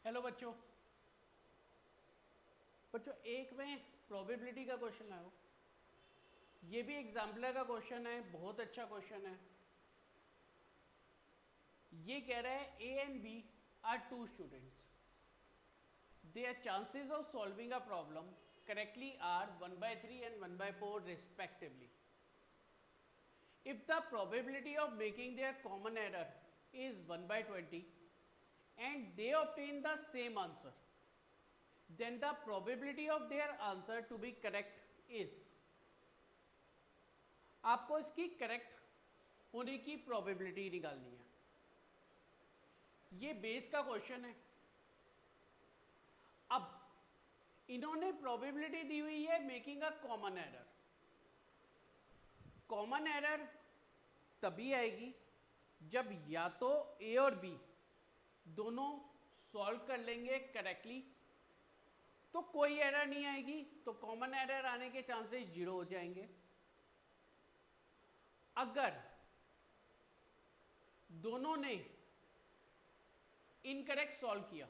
Hello बच्चों। एक में प्रोबेबिलिटी का क्वेश्चन है, ये भी एग्जाम्पलर का क्वेश्चन है, बहुत अच्छा क्वेश्चन है। ये कह रहा है A and B are two students, their chances of solving a problem correctly are 1/3 and 1/4 respectively. If the probability of making their common error is 1/20 and they obtain the same answer, then the probability of their answer to be correct is, आपको इसकी correct होने की probability निकालनी है। ये base का question है। अब इन्होंने प्रोबेबिलिटी दी हुई है making a common error. Common error तभी आएगी जब या तो ए और बी दोनों सॉल्व कर लेंगे करेक्टली, तो कोई एरर नहीं आएगी, तो कॉमन एरर आने के चांसेस 0 हो जाएंगे। अगर दोनों ने इनकरेक्ट सॉल्व किया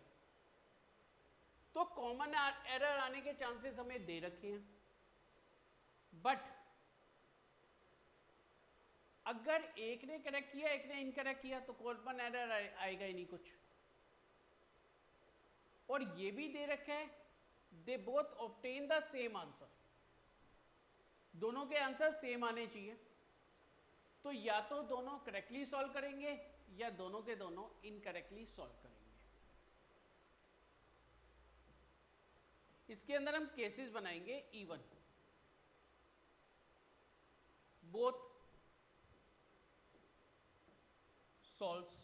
तो कॉमन एरर आने के चांसेस हमें दे रखे हैं, बट अगर एक ने करेक्ट किया एक ने इनकरेक्ट किया तो कॉमन एरर आएगा ही नहीं कुछ। और ये भी दे रखा है they both obtain the same answer, दोनों के आंसर सेम आने चाहिए। तो या तो दोनों करेक्टली सॉल्व करेंगे या दोनों के दोनों इनकरेक्टली सॉल्व करेंगे। इसके अंदर हम केसेस बनाएंगे even, both solves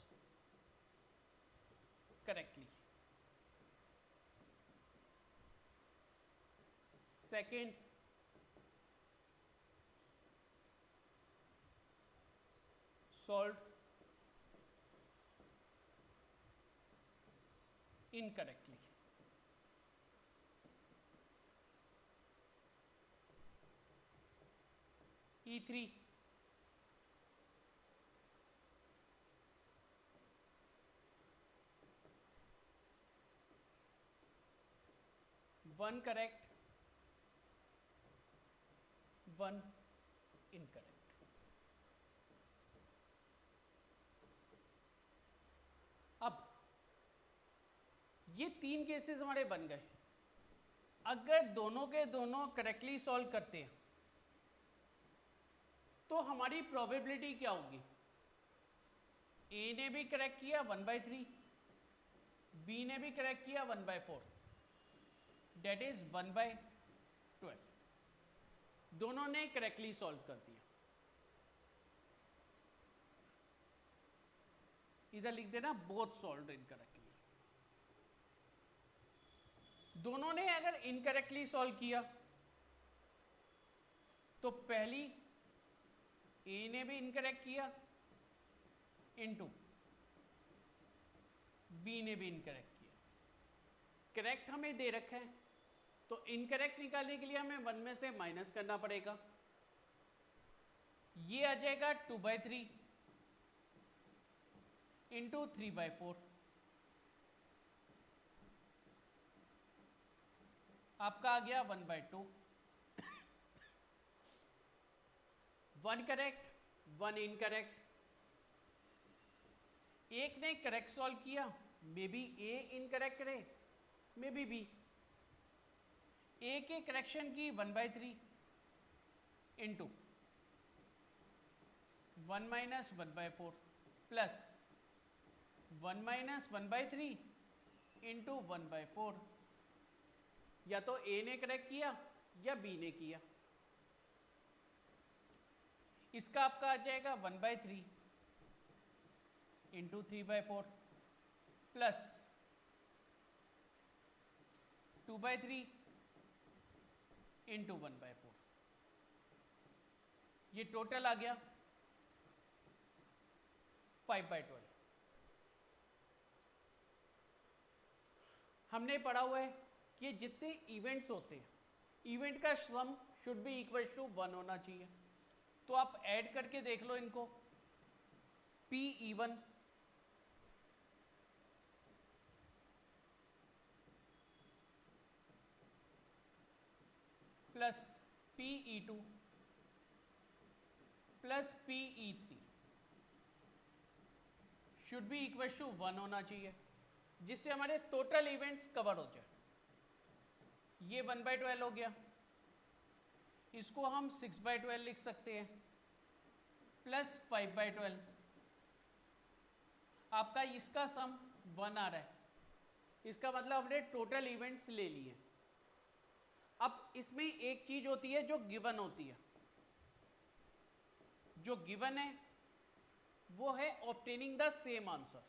correctly. Second, solved incorrectly. E3, one correct, one incorrect. अब ये तीन केसेस हमारे बन गए। अगर दोनों के दोनों करेक्टली सॉल्व करते हैं तो हमारी प्रोबेबिलिटी क्या होगी? ए ने भी करेक्ट किया 1/3, बी ने भी करेक्ट किया 1/4, डेट इज 1/12। दोनों ने करेक्टली सॉल्व कर दिया। इधर लिख देना बोथ सॉल्व्ड इनकरेक्टली। दोनों ने अगर इनकरेक्टली सॉल्व किया तो पहली ए ने भी इनकरेक्ट किया इनटू बी ने भी इनकरेक्ट किया। करेक्ट हमें दे रखा है तो इनकरेक्ट निकालने के लिए हमें 1 में से माइनस करना पड़ेगा। ये आ जाएगा 2/3 इंटू 3/4। आपका आ गया 1/2। 1 करेक्ट 1 इनकरेक्ट। एक ने करेक्ट सॉल्व किया, मे बी ए इनकरेक्ट करे, मे बी बी। ए के करेक्शन की 1/3 into 1 minus 1/4 plus 1 minus 1/3 into 1/4। या तो ए ने करेक्ट किया या बी ने किया। इसका आपका आ जाएगा 1/3 इंटू 3/4 प्लस 2/3 इंटू 1/4। ये टोटल आ गया 5/12। हमने पढ़ा हुआ है कि जितने इवेंट्स होते हैं इवेंट का sum should be equal to 1 होना चाहिए। तो आप ऐड करके देख लो इनको। P even plus P E two plus P E three should be equal to 1 होना चाहिए, जिससे हमारे टोटल इवेंट्स कवर हो जाए। ये 1/12 हो गया, इसको हम 6/12 लिख सकते हैं, प्लस 5/12। आपका इसका सम 1 आ रहा है, इसका मतलब हमने टोटल इवेंट्स ले लिए। अब इसमें एक चीज होती है जो गिवन होती है, जो गिवन है वो है obtaining the same answer.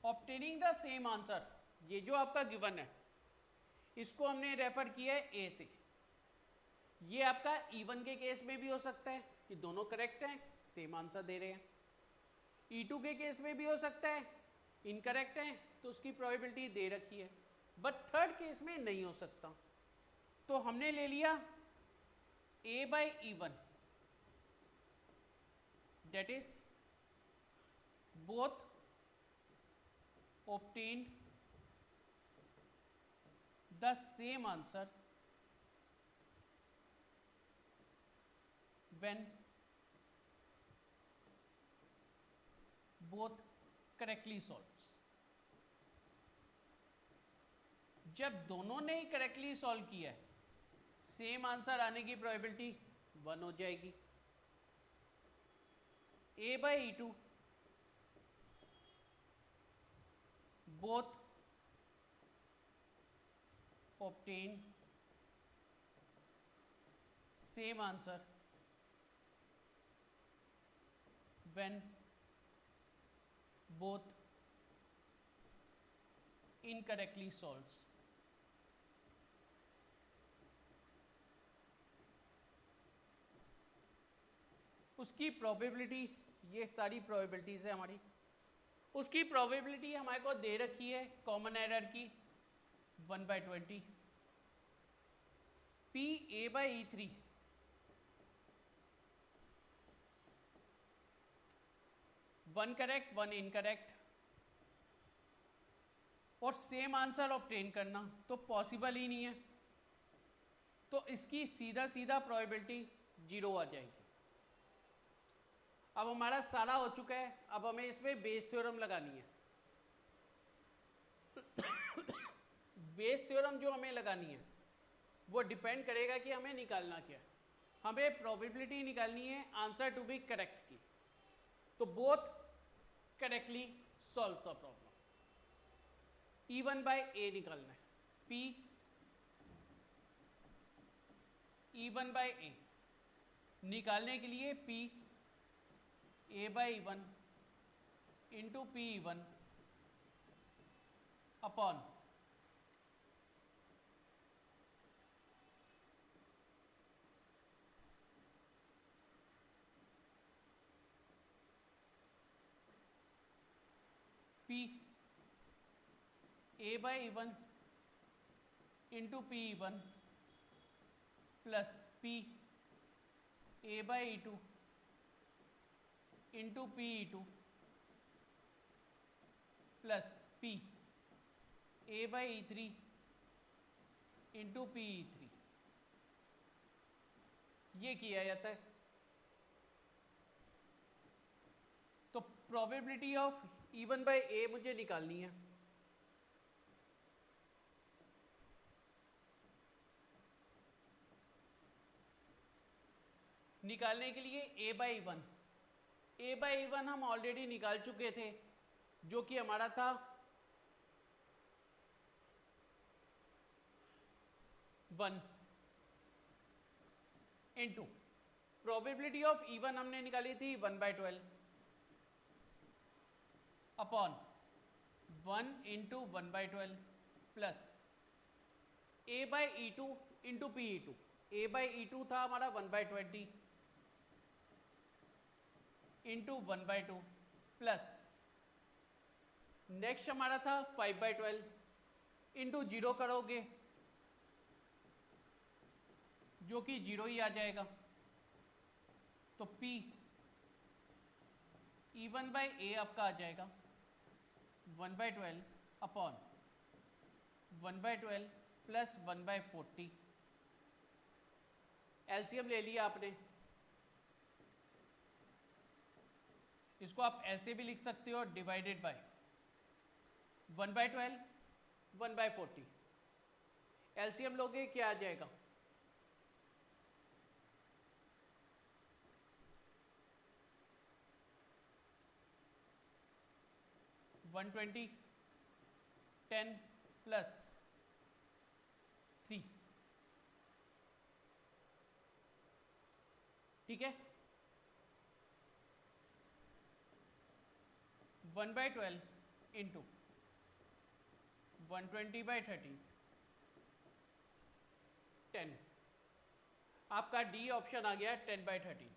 Obtaining the same answer, ये जो आपका गिवन है इसको हमने रेफर किया है ए से। ये आपका E1 के केस में भी हो सकता है कि दोनों करेक्ट हैं, सेम आंसर दे रहे हैं। E2 के केस में भी हो सकता है इनकरेक्ट हैं तो उसकी प्रोबेबिलिटी दे रखी है, बट थर्ड केस में नहीं हो सकता। तो हमने ले लिया A/E1, that is both obtained the same answer when both correctly solves। जब दोनों ने ही करेक्टली सॉल्व किया है, सेम आंसर आने की प्रोबेबिलिटी 1 हो जाएगी। A/E2 both obtain same answer when both incorrectly solves। उसकी प्रोबेबिलिटी, ये सारी प्रोबेबिलिटीज है हमारी, उसकी प्रोबेबिलिटी हमारे को दे रखी है कॉमन एरर की 1/20। PA/E3 1 करेक्ट 1 इनकरेक्ट और सेम आंसर ऑब्टेन करना तो पॉसिबल ही नहीं है, तो इसकी सीधा सीधा प्रोबेबिलिटी 0 आ जाएगी। अब हमारा सारा हो चुका है, अब हमें इसमें बेस थ्योरम लगानी है। बेस थ्योरम जो हमें लगानी है वो डिपेंड करेगा कि हमें निकालना क्या है। हमें प्रोबेबिलिटी निकालनी है आंसर टू बी करेक्ट की, तो both correctly solve the problem. E1/A निकालना है, P E1/A निकालने के लिए P A/E1 into P1 upon P A/E1 into P1 plus P A/E2 into PE2 plus P A/E3 into PE3, ये किया जाता है। तो प्रोबेबिलिटी ऑफ E1/A मुझे निकालनी है। निकालने के लिए A/E1 हम ऑलरेडी निकाल चुके थे, जो कि हमारा था 1 इंटू प्रोबेबिलिटी ऑफ E1 हमने निकाली थी 1/12 upon 1 into 1/12 plus A/E2 into PE2। A/E2 था हमारा 1/20 इंटू 1/2 प्लस नेक्स्ट हमारा था 5/12 इंटू 0 करोगे जो कि 0 ही आ जाएगा, तो P E1 बाई ए आपका आ जाएगा 1/12 अपॉन 1/12 प्लस 1/40। एलसीएम ले लिया आपने, इसको आप ऐसे भी लिख सकते हो डिवाइडेड बाय 1/12 1/40। एलसीएम लोगे क्या आ जाएगा 120 10 प्लस 3, ठीक है। 1/12 इंटू 120/13 10, आपका डी ऑप्शन आ गया 10/13।